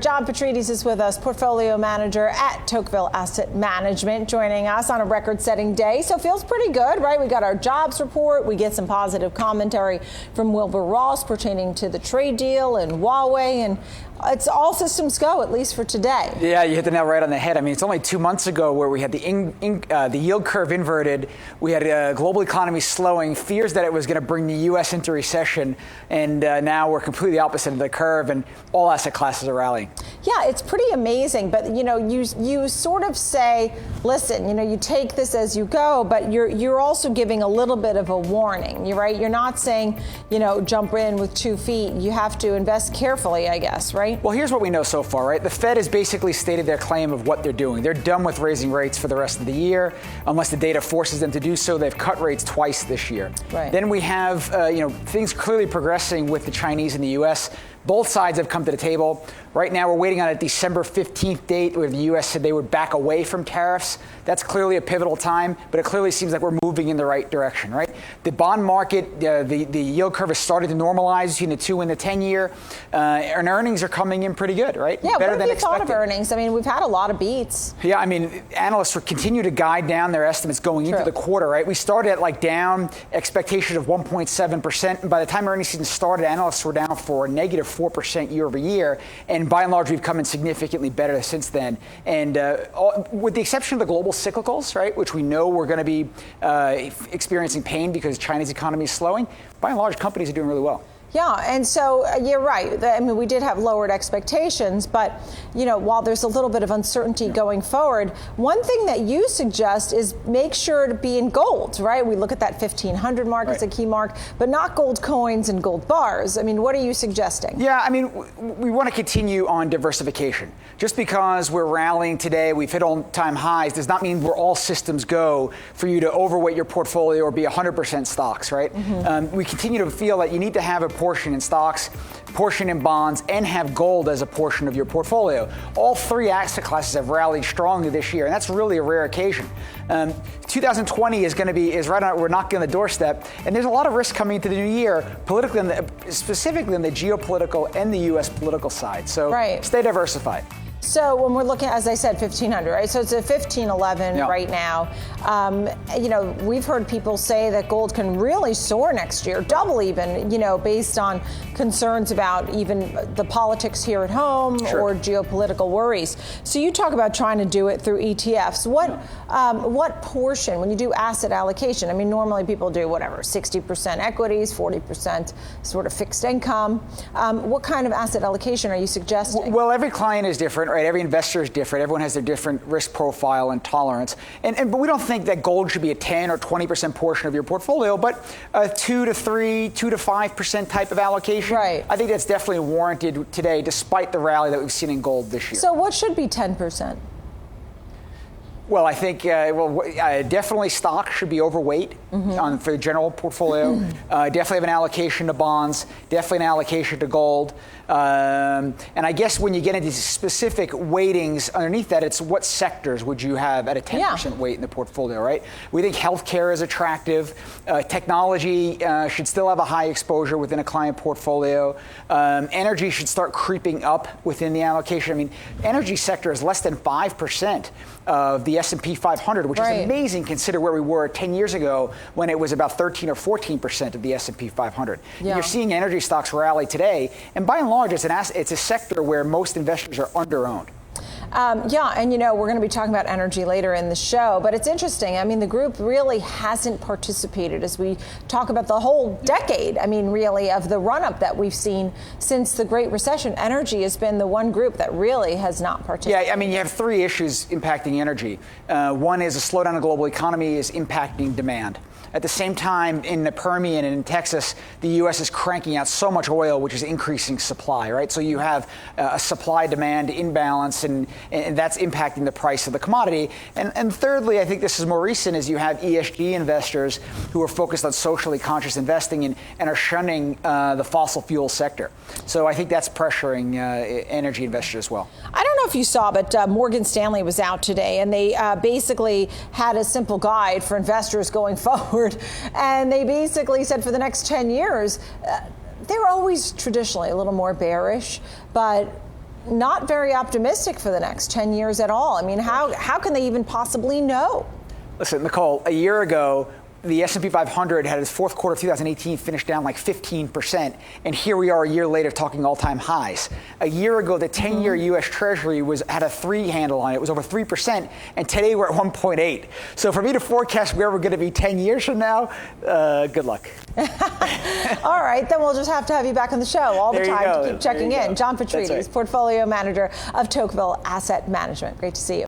John Petrides is with us, portfolio manager at Tocqueville Asset Management, joining us on a record-setting day. So feels pretty good, right? We got our jobs report. We get some positive commentary from Wilbur Ross pertaining to the trade deal and Huawei, and it's all systems go, at least for today. Yeah, you hit the nail right on the head. I mean, it's only 2 months ago where we had the yield curve inverted. We had a global economy slowing, fears that it was going to bring the U.S. into recession, and now we're completely opposite of the curve, and all asset classes are rallying. Yeah, it's pretty amazing. But you sort of say, listen, you take this as you go, but you're also giving a little bit of a warning. You're right. You're not saying jump in with 2 feet. You have to invest carefully, I guess, right? Well, here's what we know so far, right? The Fed has basically stated their claim of what they're doing. They're done with raising rates for the rest of the year, unless the data forces them to do so. They've cut rates twice this year. Right. Then we have things clearly progressing with the Chinese and the U.S. Both sides have come to the table. Right now, we're waiting on a December 15th date where the U.S. said they would back away from tariffs. That's clearly a pivotal time, but it clearly seems like we're moving in the right direction, right? The bond market, the yield curve has started to normalize between the 2 and the 10-year, and earnings are coming in pretty good, right? Yeah, better what than have you thought expected. of earnings? I mean, we've had a lot of beats. Yeah, I mean, analysts continue to guide down their estimates going into the quarter, right? We started at down expectation of 1.7%, and by the time earnings season started, analysts were down for a negative 4% year over year, and by and large, we've come in significantly better since then. And with the exception of the global cyclicals, right, which we know we're going to be experiencing pain because China's economy is slowing, by and large, companies are doing really well. Yeah, and so you're right. I mean, we did have lowered expectations, but while there's a little bit of uncertainty going forward, one thing that you suggest is make sure to be in gold, right? We look at that 1500 mark as a key mark, but not gold coins and gold bars. I mean, what are you suggesting? Yeah, I mean, we want to continue on diversification. Just because we're rallying today, we've hit all-time highs, does not mean we're all systems go for you to overweight your portfolio or be 100% stocks, right? Mm-hmm. We continue to feel that you need to have a portion in stocks, portion in bonds, and have gold as a portion of your portfolio. All 3 asset classes have rallied strongly this year, and that's really a rare occasion. 2020 is right on, we're knocking on the doorstep, and there's a lot of risk coming into the new year, politically, specifically on the geopolitical and the U.S. political side. So stay diversified. So when we're looking, as I said, 1500, right? So it's a 1511 right now. We've heard people say that gold can really soar next year, double even, based on concerns about even the politics here at home or geopolitical worries. So you talk about trying to do it through ETFs. What portion, when you do asset allocation, I mean, normally people do 60% equities, 40% sort of fixed income. What kind of asset allocation are you suggesting? Well, every client is different, right? Every investor is different. Everyone has their different risk profile and tolerance. But we don't think that gold should be a 10 or 20% portion of your portfolio, but a 2 to 5% type of allocation. Right. I think that's definitely warranted today, despite the rally that we've seen in gold this year. So what should be 10%? Well, I think definitely stock should be overweight for the general portfolio. Definitely have an allocation to bonds. Definitely an allocation to gold. And I guess when you get into specific weightings underneath that, it's what sectors would you have at a 10% weight in the portfolio, right? We think healthcare is attractive. Technology should still have a high exposure within a client portfolio. Energy should start creeping up within the allocation. I mean, energy sector is less than 5% of the S&P 500, which is amazing consider where we were 10 years ago when it was about 13 or 14% of the S&P 500. You're seeing energy stocks rally today, and by and large, it's a sector where most investors are under-owned. And we're going to be talking about energy later in the show, but it's interesting. I mean, the group really hasn't participated as we talk about the whole decade, really, of the run-up that we've seen since the Great Recession. Energy has been the one group that really has not participated. Yeah, you have 3 issues impacting energy. One is a slowdown in the global economy is impacting demand. At the same time, in the Permian and in Texas, the U.S. is cranking out so much oil, which is increasing supply, right? So you have a supply-demand imbalance, and that's impacting the price of the commodity. And thirdly, I think this is more recent, is you have ESG investors who are focused on socially conscious investing and are shunning the fossil fuel sector. So I think that's pressuring energy investors as well. I don't know if you saw, but Morgan Stanley was out today, and they basically had a simple guide for investors going forward. And they basically said for the next 10 years, they're always traditionally a little more bearish, but not very optimistic for the next 10 years at all. I mean, how can they even possibly know? Listen, Nicole, a year ago, the S&P 500 had its fourth quarter of 2018 finished down like 15%, and here we are a year later talking all-time highs. A year ago, the 10-year U.S. Treasury had a 3 handle on it. It was over 3%, and today we're at 1.8. So for me to forecast where we're going to be 10 years from now, good luck. All right, then we'll just have to have you back on the show all the time to keep checking in. John Petrides, right. Portfolio Manager of Tocqueville Asset Management. Great to see you.